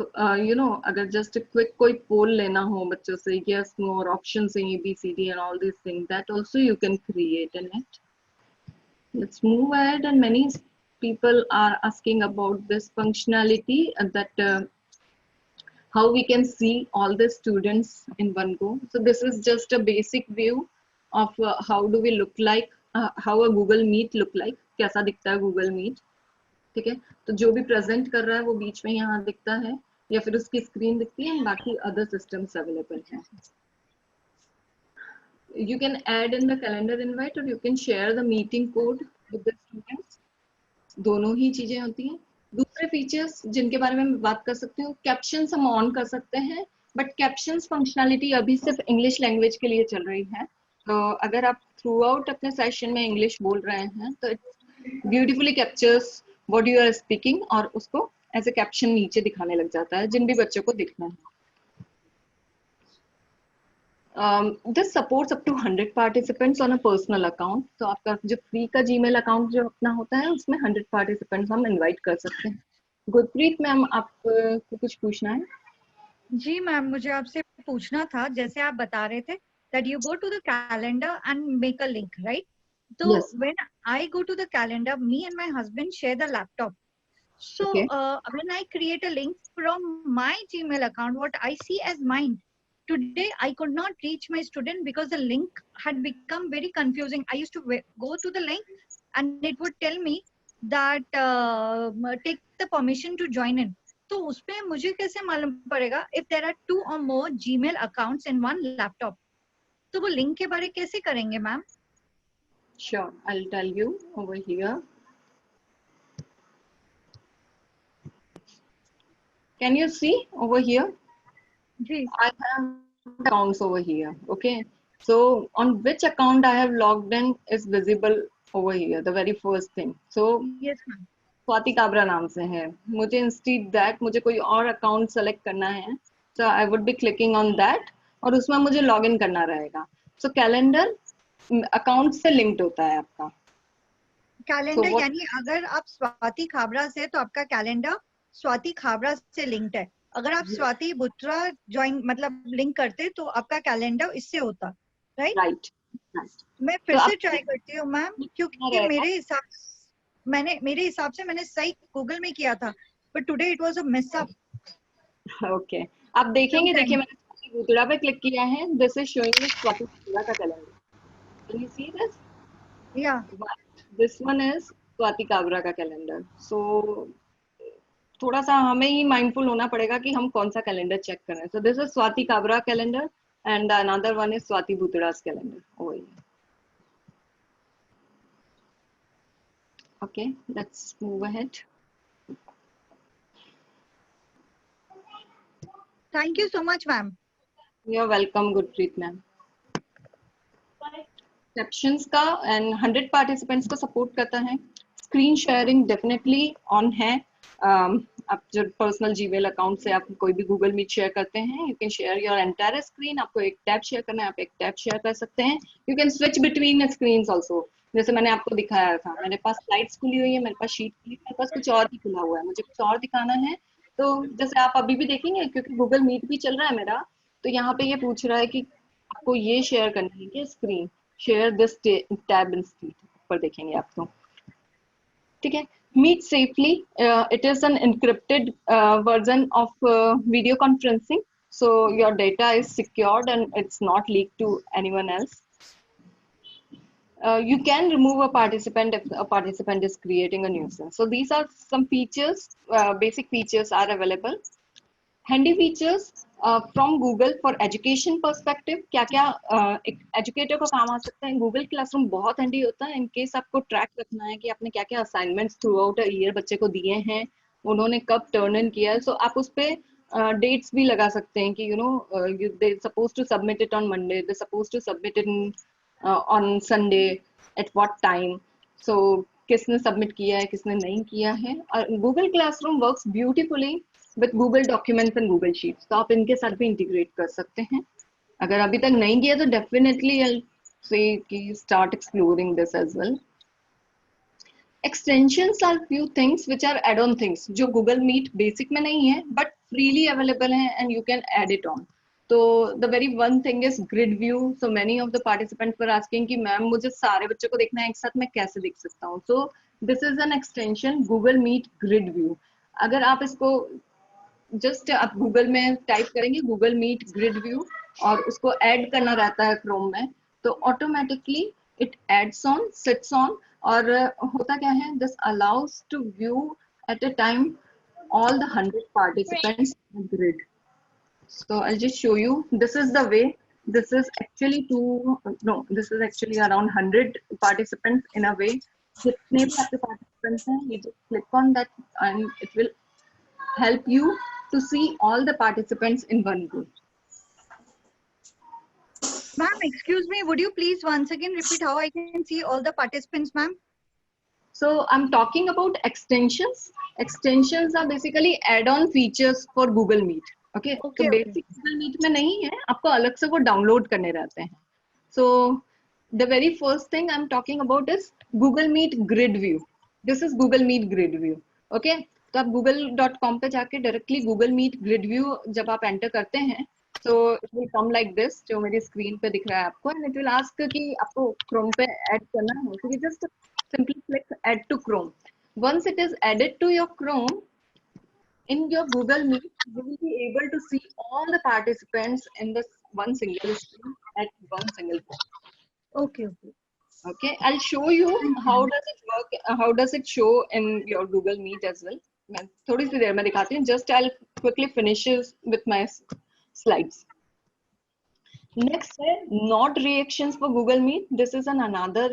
अगर just a quick कोई poll लेना हो बच्चों से, yes no or options हैं ABCD and all these things, that also you can create in it. Let's move ahead. And many people are asking about this functionality, that how we can see all the students in one go. So this is just a basic view of how do we look like, how a Google Meet look like, कैसा दिखता है Google Meet. ठीक है, तो जो भी present कर रहा है वो बीच में यहाँ दिखता है या फिर उसकी स्क्रीन दिखती है, बाकी अदर सिस्टम्स अवेलेबल हैं. You can add in the calendar invite or you can share the meeting code with the students. दोनों ही चीजें होती हैं. दूसरे फीचर्स जिनके बारे में मैं बात कर सकती हूँ, कैप्शंस हम ऑन कर सकते हैं, बट कैप्शंस फंक्शनैलिटी अभी सिर्फ इंग्लिश लैंग्वेज के लिए चल रही है. तो अगर आप थ्रू आउट अपने सेशन में इंग्लिश बोल रहे हैं तो it beautifully captures what you are speaking और उसको एज ए कैप्शन नीचे दिखाने लग जाता है जिन भी बच्चों को दिखना है. This supports up to 100 participants on a personal account. तो आपका जो फ्री का जीमेल अकाउंट जो अपना होता है उसमें 100 participants हम इनवाइट कर सकते हैं. गुरप्रीत मैम, आपको कुछ पूछना है? जी मैम, मुझे आपसे पूछना था, जैसे आप बता रहे थे that you go to the calendar and make a link, right? So Yes. when I go to the calendar, me and my husband share the laptop. So Okay. when I create a link from my Gmail account, what I see as mine, today I could not reach my student because the link had become very confusing. I used to go to the link and it would tell me that take the permission to join in. तो उसपे मुझे कैसे मालूम पड़ेगा if there are 2 or more Gmail accounts in one laptop? तो वो link के बारे कैसे करेंगे ma'am? Sure, I'll tell you over here. Can you see over here? जी. I have accounts over here. Okay, so on which account I have logged in is visible over here, the very first thing. So Yes ma'am. Swati Kabra नाम से है. मुझे instead that मुझे कोई और account select करना है, so I would be clicking on that और उसमें मुझे लॉग इन करना रहेगा. So कैलेंडर अकाउंट से लिंक्ड होता है आपका. कैलेंडर what- यानी अगर आप स्वाति खाबरा से, तो आपका कैलेंडर स्वाति खाबरा से लिंक्ड है. अगर आप स्वाति बुत्रा ज्वाइन मतलब लिंक करते तो आपका कैलेंडर इससे होता, राइट? राइट. मैं फिर तो से आप- ट्राई करती हूँ मैम, क्योंकि रहेगा। मेरे हिसाब से मैंने सही गूगल में किया था, but today it was a mess up. Okay, आप देखेंगे, Sometime. देखिए मैंने स्वाति बुतड़ा पे क्लिक किया है. This is showing me Swati Butra का calendar. Can you see this? या this one is Swati Kabra का कैलेंडर. सो थोड़ा सा हमें ही माइंडफुल होना पड़ेगा कि हम कौन सा कैलेंडर चेक कर रहे हैं. So this is Swati Kabra calendar and another one is Swati Butra's calendar over here. Okay, let's move ahead. Thank you so much ma'am. You're welcome, Gurpreet ma'am. Captions का and 100 participants को support करता है. Screen sharing definitely on है. आप जो personal Gmail account से आप कोई भी गूगल मीट शेयर करते हैं, you can share your entire screen. आपको एक टैब शेयर करना है, आप एक टैब शेयर कर सकते हैं. You can switch between screens also. जैसे मैंने आपको दिखाया था, मेरे पास स्लाइड्स खुली हुई है, मेरे पास शीट खुली है, मेरे पास कुछ और ही खुला हुआ है, मुझे कुछ और दिखाना है। तो जैसे आप अभी भी देखेंगे, क्योंकि गूगल मीट भी चल रहा है मेरा, तो यहाँ पे ये पूछ रहा है कि आपको ये शेयर करनी है क्या screen, share this tab instead, ऊपर देखेंगे आप तो, ठीक है। Meet safely, it is an encrypted version of video conferencing, so your data is secured and it's not leaked to anyone else. You can remove a participant if a participant is creating a nuisance. So these are some features, basic features are available. Handy features from Google for education perspective, क्या क्या एक educator को काम आ सकता है। Google classroom बहुत handy होता है इन केस आपको ट्रैक रखना है कि आपने क्या क्या असाइनमेंट्स थ्रू आउट ईयर बच्चे को दिए हैं, उन्होंने कब टर्न इन किया है। सो आप उस पर डेट्स भी लगा सकते हैं कि they suppose to submit it on Monday, they suppose to submit it on Sunday, at what time, so किसने सबमिट किया है किसने नहीं किया है। और Google Classroom works beautifully with Google documents and Google sheets, तो आप इनके साथ भी इंटीग्रेट कर सकते हैं। अगर अभी तक नहीं किया तो डेफिनेटली आई से कि start exploring this as well. Extensions are few things which are add on things, जो गूगल मीट बेसिक में नहीं है बट फ्रीली अवेलेबल है and you can add it on. तो the very one thing is grid view. So many of the participants were asking कि ma'am मुझे सारे बच्चों को देखना है एक साथ, मैं कैसे देख सकता हूँ। So this is an extension Google Meet grid view. अगर आप इसको जस्ट आप गूगल में टाइप करेंगे गूगल मीट ग्रिड व्यू और उसको ऐड करना रहता है क्रोम में, तो automatically it adds on, sits on. और होता क्या है, this allows to view at a time all the 100 participants in the grid. So I'll just show you. This is the way. This is actually this is actually around 100 participants in a way. जितने भी आपके participants हैं, you just click on that and it will help you to see all the participants in one group. Ma'am, excuse me, would you please once again repeat how I can see all the participants, ma'am? So I'm talking about extensions. Extensions are basically add-on features for Google Meet. Okay. Okay, तो basic Google Meet में नहीं है, आपको अलग से वो download करने रहते हैं। So the very first thing I'm talking about is Google Meet Grid View. This is Google Meet Grid View. Okay. तो आप google.com पे जाके directly Google Meet Grid View जब आप एंटर करते हैं, so it will come like this, जो मेरी स्क्रीन पे दिख रहा है आपको, and it will ask कि आपको Chrome पे ऐड करना है। So you just simply click add to Chrome. Once it is added to your Chrome, in your Google Meet, you will be able to see all the participants in this one single screen at one single point. Okay, okay. Okay, I'll show you how does it work, how does it show in your Google Meet as well. मैं थोड़ी सी देर में दिखाती हूँ. Just I'll quickly finish with my slides. Next है Node reactions for Google Meet. This is another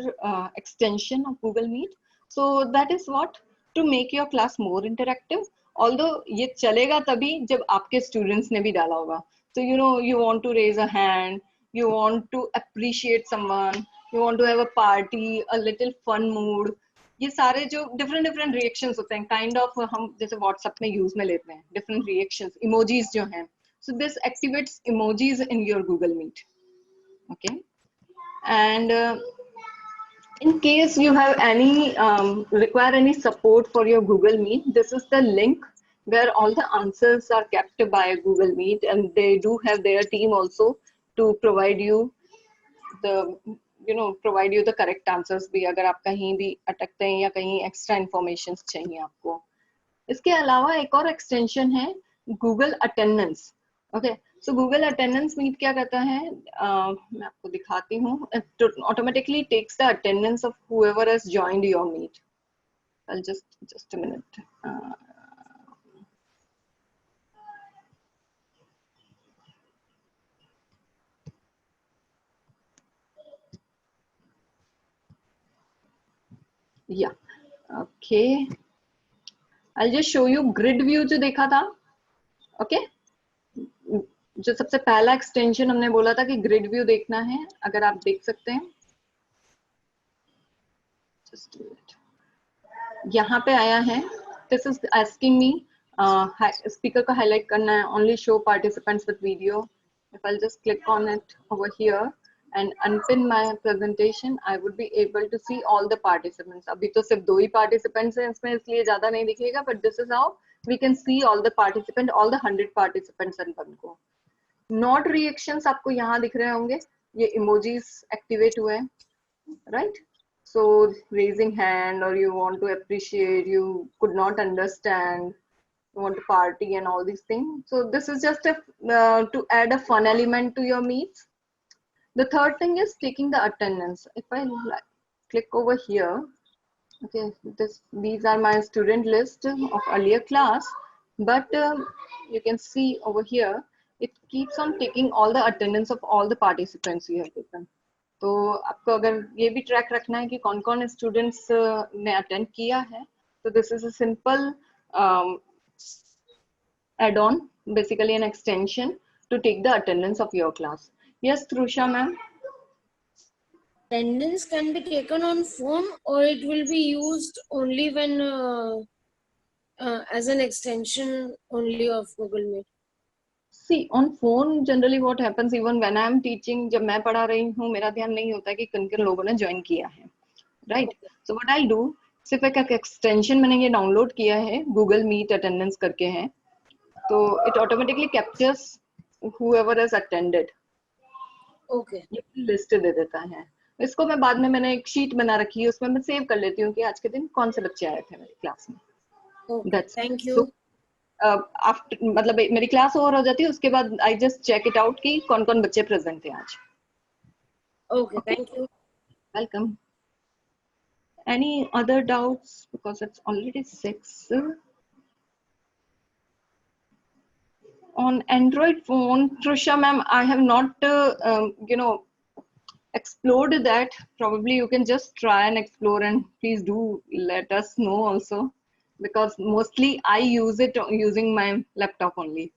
extension of Google Meet. So that is what, to make your class more interactive. Although ये चलेगा तभी जब आपके students ने भी डाला होगा. So you want to raise a hand, you want to appreciate someone, you want to have a party, a little fun mood. ये सारे जो different reactions होते हैं, kind of हम जैसे WhatsApp में use में लेते हैं, different reactions, emojis जो हैं. So this activates emojis in your Google Meet. Okay. And in case you have any require any support for your Google Meet, this is the link where all the answers are kept by Google Meet, and they do have their team also to provide you the provide you the correct answers भी, अगर आप कहीं भी अटकते हैं या कहीं extra information चाहिए आपको. इसके अलावा एक और extension है Google Attendance. Okay, so Google Attendance Meet क्या करता है, मैं आपको दिखाती हूँ. It automatically takes the attendance of whoever has joined your meet. I'll just a minute. Yeah, okay. I'll just show you grid view जो देखा था. Okay. जो सबसे पहला एक्सटेंशन हमने बोला था कि ग्रिड व्यू देखना है, अगर आप देख सकते हैं. Just a minute. यहाँ पे आया है. This is asking me speaker को हाईलाइट करना है, only show participants with video. If I'll just click on it over here, and unpin my presentation, I would be able to see all the participants. अभी तो सिर्फ 2 ही participants हैं इसमें, इसलिए ज़्यादा नहीं दिखेगा, but this is how we can see all the participants, all the 100 participants in one go. Not reactions आपको यहाँ दिख रहे होंगे, ये emojis activate हुए हैं, right? So raising hand, or you want to appreciate, you could not understand, you want to party and all these things. So this is just a to add a fun element to your meets. The third thing is taking the attendance. If I click over here, okay, these are my student list of earlier class, but you can see over here it keeps on taking all the attendance of all the participants you have taken. तो आपको अगर ये भी track रखना है कि कौन कौन स्टूडेंट्स ने अटेंड किया है, तो this is a simple add-on, basically an extension to take the attendance of your class. Yes, Trusha ma'am. Attendance can be taken on phone, or it will be used only when as an extension only of Google Meet. See, on phone generally what happens, even when I am teaching, जब मैं पढ़ा रही हूँ मेरा ध्यान नहीं होता कि किन किन लोगों ने ज्वाइन किया है, right? So what I'll do, सिर्फ एक एक्सटेंशन मैंने ये डाउनलोड किया है, Google Meet अटेंडेंस करके है, तो it automatically captures whoever has attended. Okay. ये लिस्ट दे देता है. इसको मैं बाद में मैंने एक शीट बना रखी है, उसमें मैं सेव कर लेती हूँ कि आज के दिन कौन से बच्चे आए थे मेरी क्लास में. Okay. Thank you. So, after मतलब मेरी क्लास ओवर हो जाती है, उसके बाद I just check it out कि कौन कौन बच्चे प्रेजेंट थे आज. Okay, thank you. Welcome. Any other doubts, because it's already 6. On Android phone, Trusha ma'am, I have not explored that. Probably you can just try and explore, and please do let us know also, because mostly I use it using my laptop only.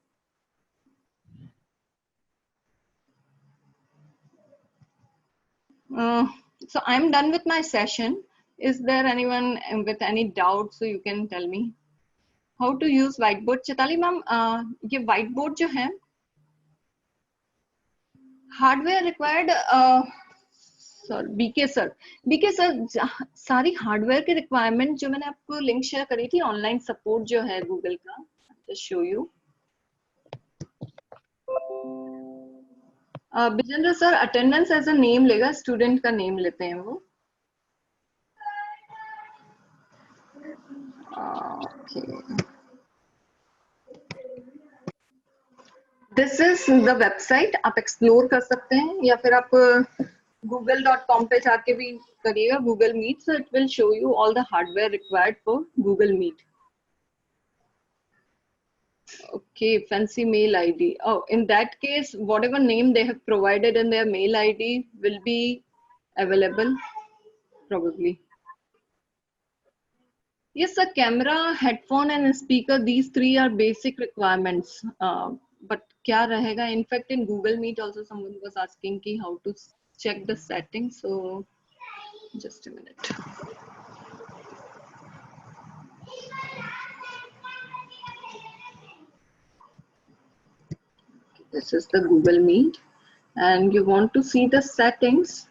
So I'm done with my session. Is there anyone with any doubt? So you can tell me how to use whiteboard. Chitali ma'am, ये whiteboard जो है, hardware required. Sir BK sir सारी hardware के requirement जो मैंने आपको link share करी थी, ऑनलाइन सपोर्ट जो है गूगल का, just show you. Vijendra sir attendance as a name लेगा, स्टूडेंट का नेम लेते हैं वो. दिस इज द वेबसाइट, आप एक्सप्लोर कर सकते हैं, या फिर आप google.com पे जाके भी करिएगा Google Meet, so it will show you all the hardware required for Google Meet. Okay, fancy mail ID. Oh, in that case, whatever name they have provided in their mail ID will be available, probably. Yes, sir, camera, headphone and speaker, these 3 are basic requirements. But क्या रहेगा? In fact, in Google Meet also someone was asking ki how to check the settings, so just a minute. This is the Google Meet, and you want to see the settings.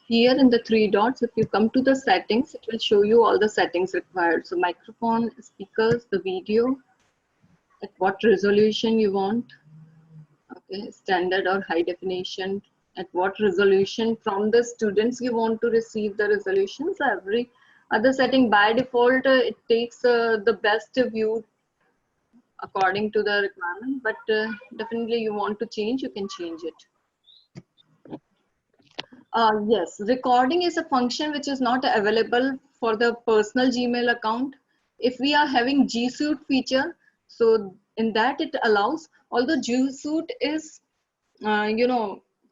Here in the 3 dots, if you come to the settings, it will show you all the settings required. So microphone, speakers, the video, at what resolution you want. Okay, standard or high definition, at what resolution from the students you want to receive the resolutions. Every other setting by default it takes the best view according to the requirement, but definitely you want to change, you can change it. Yes, recording is a function which is not available for the personal Gmail account. If we are having G Suite feature, so in that it allows, although G Suite is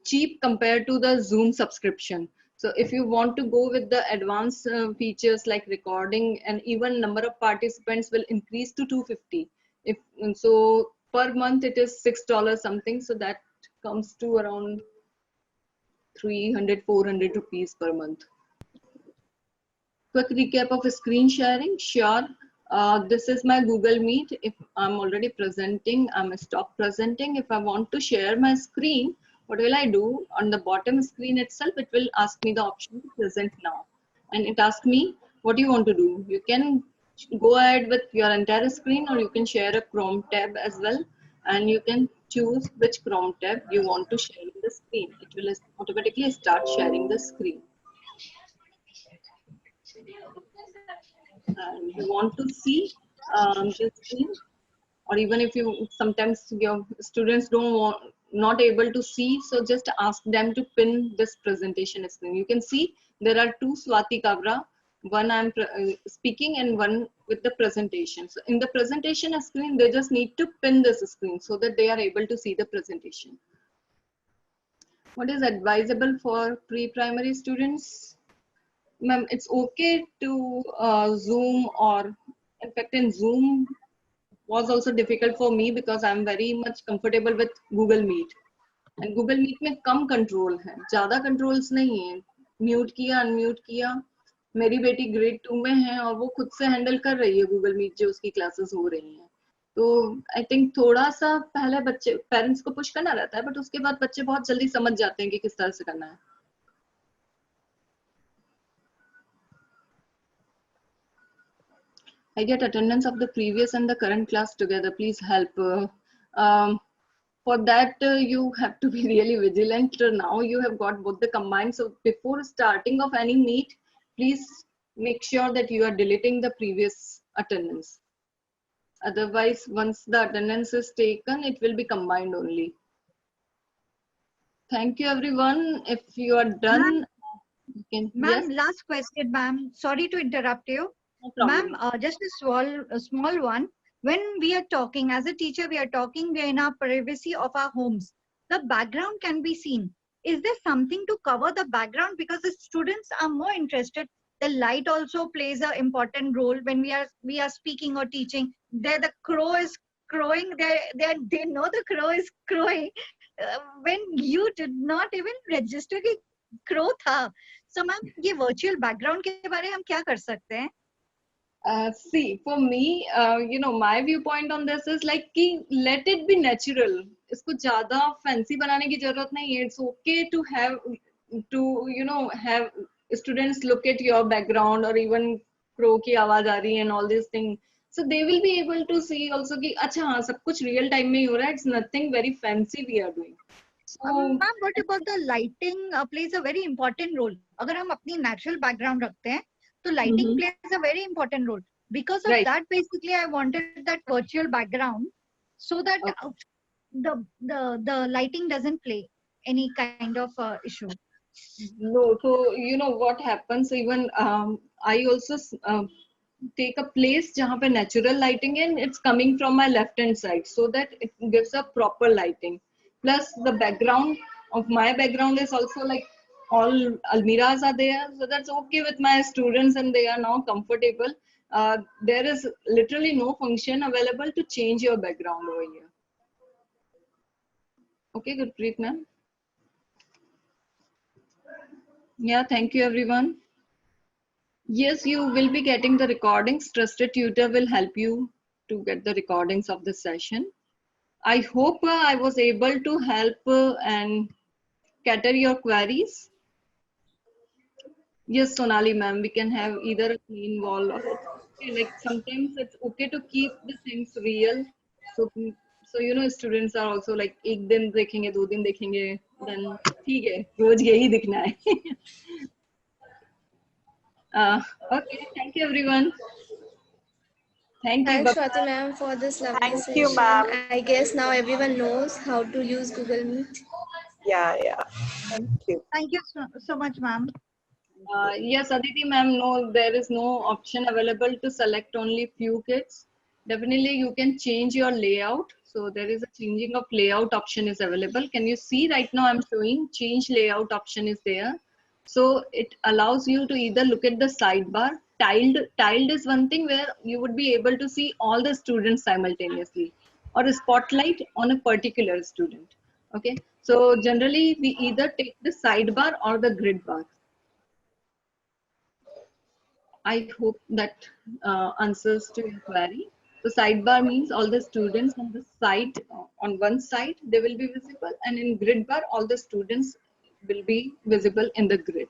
cheap compared to the Zoom subscription. So if you want to go with the advanced features like recording, and even number of participants will increase to 250. So per month it is $6 something, so that comes to around 300-400 rupees per month. Quick recap of screen sharing. Sure. This is my Google Meet. If I'm already presenting, I'm stop presenting. If I want to share my screen, what will I do? On the bottom screen itself, it will ask me the option to present now. And it asks me, what do you want to do? You can go ahead with your entire screen, or you can share a Chrome tab as well. And you can choose which Chrome tab you want to share in the screen. It will automatically start sharing the screen. And you want to see the screen, or even if you sometimes your students don't want, not able to see, so just ask them to pin this presentation screen. You can see there are two Swati Kavra, one I'm speaking and one with the presentation. So in the presentation screen, they just need to pin this screen so that they are able to see the presentation. What is advisable for pre-primary students? Ma'am, it's okay to Zoom, or in fact in Zoom was also difficult for me because I'm very much comfortable with Google Meet. And Google Meet में कम control है, ज़्यादा controls नहीं है. Mute किया, unmute किया. मेरी बेटी grade 2 में है और वो खुद से हैंडल कर रही है गूगल मीट जो उसकी क्लासेस हो रही हैं. तो आई थिंक थोड़ा सा पहले बच्चे पेरेंट्स को पुश करना रहता है, बट उसके बाद बच्चे बहुत जल्दी समझ जाते हैं कि किस तरह से करना है. I get attendance of the previous and the current class together. Please help. For that, you have to be really vigilant. Now you have got both the combined. So before starting of any meet, please make sure that you are deleting the previous attendance. Otherwise, once the attendance is taken, it will be combined only. Thank you, everyone. If you are done, you can. Ma'am, Yes? last question, ma'am. Sorry to interrupt you. No problem. Ma'am, just a small one. When we are talking, as a teacher, we are talking, we are in our privacy of our homes. The background can be seen. Is there something to cover the background? Because the students are more interested. The light also plays an important role when we are speaking or teaching. There the crow is crowing. They know the crow is crowing. When you did not even register कि crow था. So ma'am, ये virtual background के बारे में हम क्या कर सकते हैं? See, for me, my viewpoint on this is like कि let it be natural. इसको ज़्यादा fancy बनाने की ज़रूरत नहीं है. It's okay to have students look at your background, or even crow की आवाज आ रही है and all these things. So they will be able to see also कि अच्छा हाँ सब कुछ real time में ही हो रहा है. It's nothing very fancy we are doing. Ma'am, what about the lighting plays a very important role. अगर हम अपनी natural background रखते हैं, तो lighting plays a very important role. Because of that, basically, I wanted that virtual background so that the lighting doesn't play any kind of issue. No, so you know what happens. Even I also take a place जहाँ पे natural lighting and it's coming from my left hand side, so that it gives a proper lighting. Plus the background of my background is also like all almiras are there, so that's okay with my students and they are now comfortable. There is literally no function available to change your background over here. Okay, Gurpreet ma'am. Yeah, thank you everyone. Yes, you will be getting the recordings. Trusted Tutor will help you to get the recordings of the session. I hope I was able to help and cater your queries. Yes, Sonali ma'am, we can have either a clean wall or like sometimes it's okay to keep the things real. So students are also like एक दिन देखेंगे, 2 दिन देखेंगे, then ठीक है, रोज यही दिखना है. Okay, thank you everyone. Thank you. Thanks, Swati ma'am, for this lovely Thank session. you, ma'am. I guess now everyone knows how to use Google Meet. Yeah. Thank you. Thank you so much, ma'am. Yes, Aditi ma'am, no, there is no option available to select only few kids. Definitely you can change your layout. So there is a changing of layout option is available. Can you see right now I'm showing change layout option is there. So it allows you to either look at the sidebar. Tiled is one thing where you would be able to see all the students simultaneously, or a spotlight on a particular student. Okay, so generally we either take the sidebar or the grid bar. I hope that answers to your query. So sidebar means all the students on the side, on one side, they will be visible, and in grid bar, all the students will be visible in the grid.